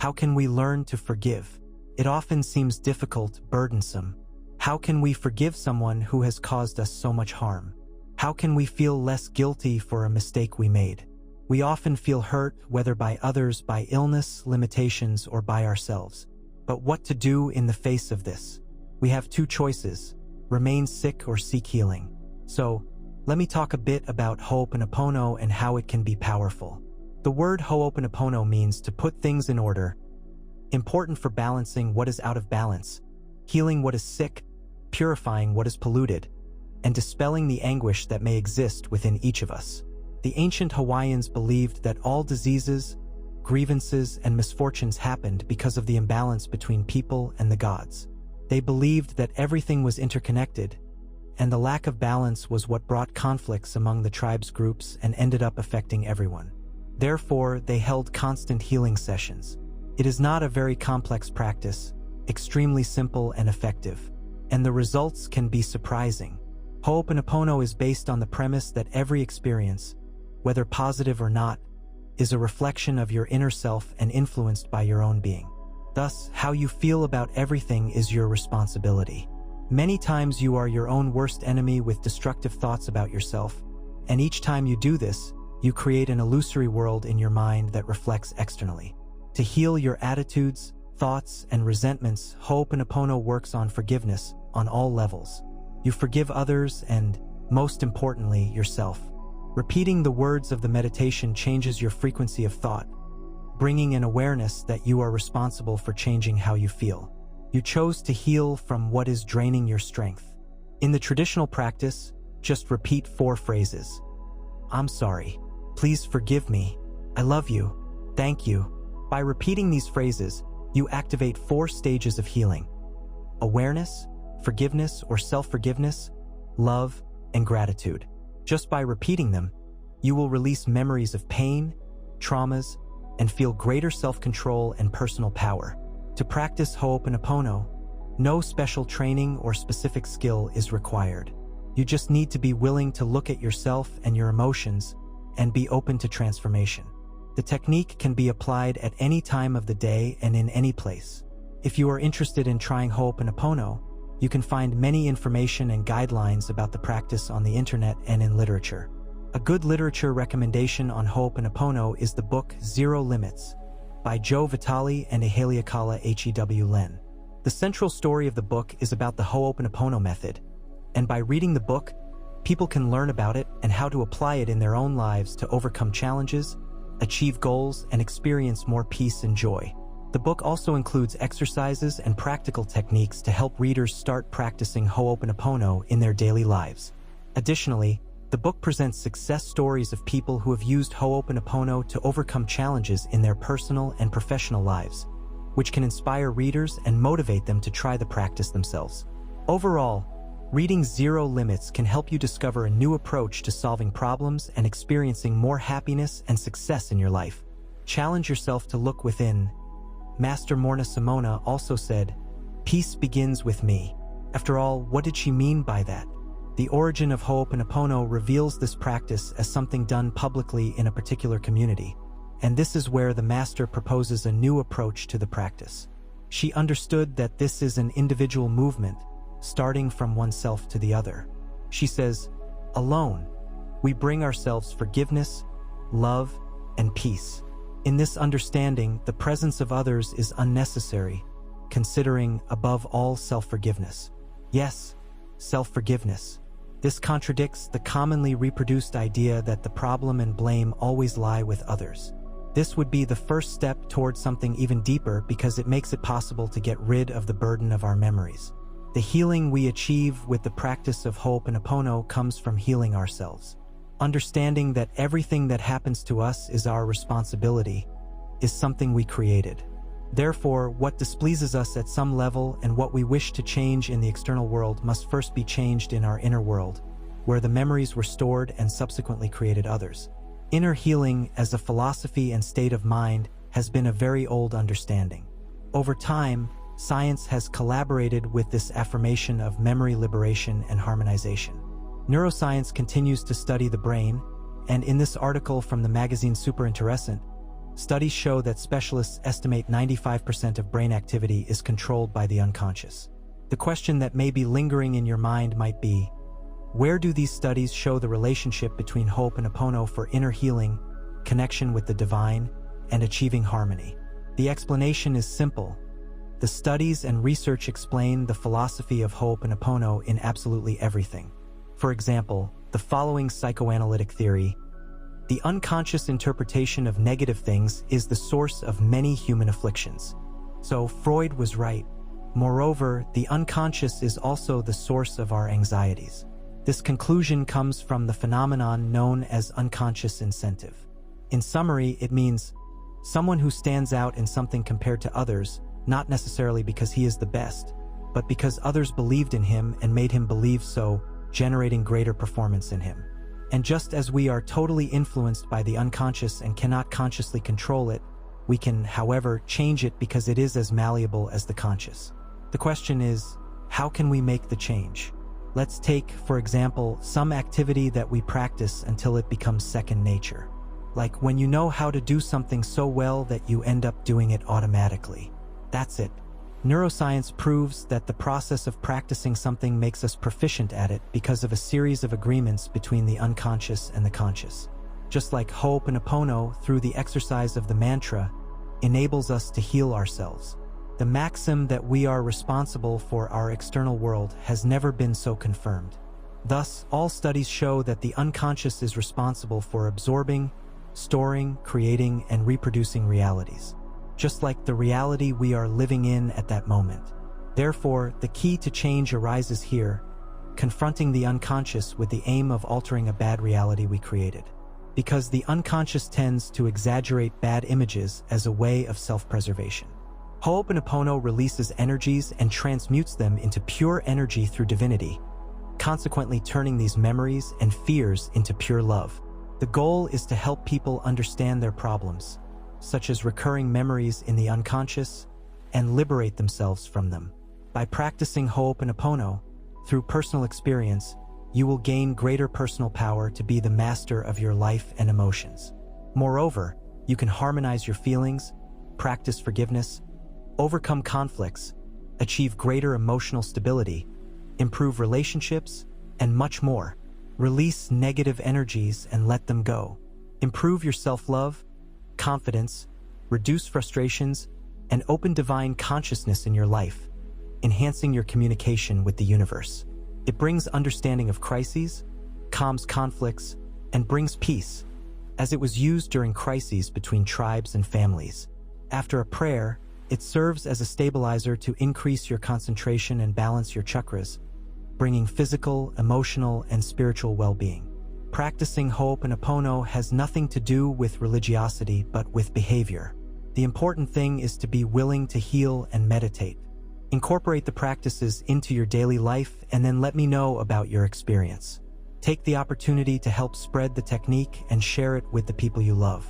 How can we learn to forgive? It often seems difficult, burdensome. How can we forgive someone who has caused us so much harm? How can we feel less guilty for a mistake we made? We often feel hurt, whether by others, by illness, limitations, or by ourselves. But what to do in the face of this? We have two choices: remain sick or seek healing. So, let me talk a bit about Ho'oponopono and how it can be powerful. The word Ho'oponopono means to put things in order, important for balancing what is out of balance, healing what is sick, purifying what is polluted, and dispelling the anguish that may exist within each of us. The ancient Hawaiians believed that all diseases, grievances, and misfortunes happened because of the imbalance between people and the gods. They believed that everything was interconnected, and the lack of balance was what brought conflicts among the tribe's groups and ended up affecting everyone. Therefore, they held constant healing sessions. It is not a very complex practice, extremely simple and effective, and the results can be surprising. Ho'oponopono is based on the premise that every experience, whether positive or not, is a reflection of your inner self and influenced by your own being. Thus, how you feel about everything is your responsibility. Many times you are your own worst enemy with destructive thoughts about yourself, and each time you do this, you create an illusory world in your mind that reflects externally. To heal your attitudes, thoughts, and resentments, Ho'oponopono works on forgiveness on all levels. You forgive others and, most importantly, yourself. Repeating the words of the meditation changes your frequency of thought, bringing an awareness that you are responsible for changing how you feel. You chose to heal from what is draining your strength. In the traditional practice, just repeat 4 phrases. I'm sorry. Please forgive me. I love you. Thank you. By repeating these phrases, you activate 4 stages of healing: awareness, forgiveness or self-forgiveness, love, and gratitude. Just by repeating them, you will release memories of pain, traumas, and feel greater self-control and personal power. To practice Ho'oponopono, no special training or specific skill is required. You just need to be willing to look at yourself and your emotions and be open to transformation. The technique can be applied at any time of the day and in any place. If you are interested in trying Ho'oponopono, you can find many information and guidelines about the practice on the internet and in literature. A good literature recommendation on Ho'oponopono is the book Zero Limits by Joe Vitale and Eheliakala Hew Len. The central story of the book is about the Ho'oponopono method, and by reading the book, people can learn about it and how to apply it in their own lives to overcome challenges, achieve goals, and experience more peace and joy. The book also includes exercises and practical techniques to help readers start practicing Ho'oponopono in their daily lives. Additionally, the book presents success stories of people who have used Ho'oponopono to overcome challenges in their personal and professional lives, which can inspire readers and motivate them to try the practice themselves. Overall, reading Zero Limits can help you discover a new approach to solving problems and experiencing more happiness and success in your life. Challenge yourself to look within. Master Morna Simona also said, "Peace begins with me." After all, what did she mean by that? The origin of Ho'oponopono reveals this practice as something done publicly in a particular community, and this is where the master proposes a new approach to the practice. She understood that this is an individual movement, starting from oneself to the other. She says, "Alone, we bring ourselves forgiveness, love, and peace. In this understanding, the presence of others is unnecessary, considering above all self-forgiveness." Yes, self-forgiveness. This contradicts the commonly reproduced idea that the problem and blame always lie with others. This would be the first step toward something even deeper because it makes it possible to get rid of the burden of our memories. The healing we achieve with the practice of Ho'oponopono comes from healing ourselves. Understanding that everything that happens to us is our responsibility is something we created. Therefore, what displeases us at some level and what we wish to change in the external world must first be changed in our inner world, where the memories were stored and subsequently created others. Inner healing as a philosophy and state of mind has been a very old understanding. Over time, science has collaborated with this affirmation of memory liberation and harmonization. Neuroscience continues to study the brain, and in this article from the magazine Super Interessant, Studies show that specialists estimate 95% of brain activity is controlled by the unconscious. The question that may be lingering in your mind might be, where do these studies show the relationship between Ho'oponopono for inner healing, connection with the divine, and achieving harmony? The explanation is simple. The studies and research explain the philosophy of Ho'oponopono in absolutely everything. For example, the following psychoanalytic theory: the unconscious interpretation of negative things is the source of many human afflictions. So Freud was right. Moreover, the unconscious is also the source of our anxieties. This conclusion comes from the phenomenon known as unconscious incentive. In summary, it means someone who stands out in something compared to others, not necessarily because he is the best, but because others believed in him and made him believe so, generating greater performance in him. And just as we are totally influenced by the unconscious and cannot consciously control it, we can, however, change it because it is as malleable as the conscious. The question is, how can we make the change? Let's take, for example, some activity that we practice until it becomes second nature. Like when you know how to do something so well that you end up doing it automatically. That's it. Neuroscience proves that the process of practicing something makes us proficient at it because of a series of agreements between the unconscious and the conscious. Just like Ho'oponopono, through the exercise of the mantra, enables us to heal ourselves. The maxim that we are responsible for our external world has never been so confirmed. Thus, all studies show that the unconscious is responsible for absorbing, storing, creating, and reproducing realities, just like the reality we are living in at that moment. Therefore, the key to change arises here, confronting the unconscious with the aim of altering a bad reality we created. Because the unconscious tends to exaggerate bad images as a way of self-preservation. Ho'oponopono releases energies and transmutes them into pure energy through divinity, consequently turning these memories and fears into pure love. The goal is to help people understand their problems, such as recurring memories in the unconscious, and liberate themselves from them. By practicing Ho'oponopono, through personal experience, you will gain greater personal power to be the master of your life and emotions. Moreover, you can harmonize your feelings, practice forgiveness, overcome conflicts, achieve greater emotional stability, improve relationships, and much more. Release negative energies and let them go. Improve your self-love, confidence, reduce frustrations, and open divine consciousness in your life, enhancing your communication with the universe. It brings understanding of crises, calms conflicts, and brings peace, as it was used during crises between tribes and families. After a prayer, it serves as a stabilizer to increase your concentration and balance your chakras, bringing physical, emotional, and spiritual well-being. Practicing Ho'oponopono has nothing to do with religiosity but with behavior. The important thing is to be willing to heal and meditate. Incorporate the practices into your daily life and then let me know about your experience. Take the opportunity to help spread the technique and share it with the people you love.